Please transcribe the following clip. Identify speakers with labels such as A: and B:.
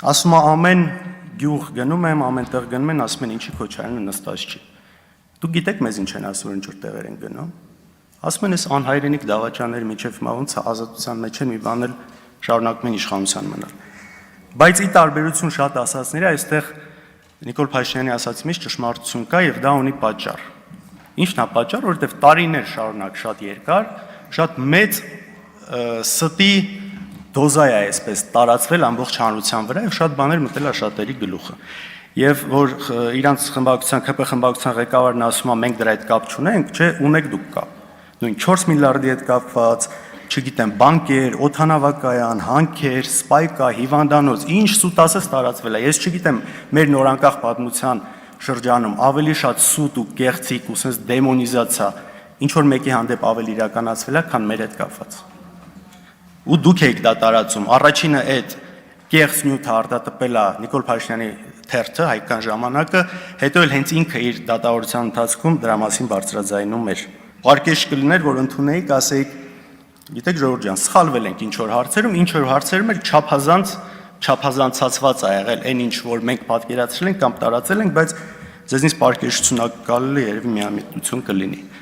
A: Ասում է ամեն գյուղ գնում եմ, ամեն տեղ գնում են, ասում են ինչի Քոչարյանը նստած չի։ Դուք գիտեք մեզ ինչ են ասում, ինչ որ տեղեր են գնում։ Ասում են այս անհայրենիք դավաճանների միջև հիմա ոնց է ազատության մեջ են մի բան էլ շարունակում են իշխանության մնալ։ Բայց ի տարբերություն շատ ասածների, այստեղ Նիկոլ Փաշինյանի ասածի մեջ ճշմարտություն կա եւ դա ունի պատճառ։ Ինչն է պատճառը, որովհետեւ տարիներ շարունակ շատ երկար, շատ մեծ ստի դոզա է այսպես տարածվել ամբողջ հանրության վրա եւ շատ բաներ մտել է շատերի գլուխը։ Եվ որ իրանց խմբակցության ԿՊ խմբակցության ղեկավարն ասում է մենք դրա հետ կապ չունենք, չէ, ունեք դուք կապ։ Նույն 4 միլիարդի հետ կապված, չգիտեմ, բանկեր, օդանավակայան, հանքեր, սպայկա, հիվանդանոց, ինչ սուտ ասես տարածվել է։ Ես չգիտեմ, մեր նորանկախ պատմության շրջանում ավելի շատ սուտ ու կեղծիք ու sense դեմոնիզացիա ինչ որ մեկի հանդեպ ավելի իրականացվել է, քան մեր հետ կապված։ Ու դուք եք դա տարածում։ Առաջինը այդ կեղծ նյութը արտատպել է Նիկոլ Փաշինյանի թերթը Հայկական ժամանակը, հետո էլ հենց ինքը իր դատավորության ընթացքում դրա մասին բարձրաձայնում էր։ Պարկեշ կլիներ, որ ընդունեիք, ասեիք, գիտեք Ժողովուրդ ջան, սխալվել ենք ինչ որ հարցերում էլ չափազանցացված ա եղել այն ինչ որ մենք պատկերացրել ենք կամ տարածել ենք, բայց ձեզնից պարկեշություննակալի երևի միամիտություն կլինի։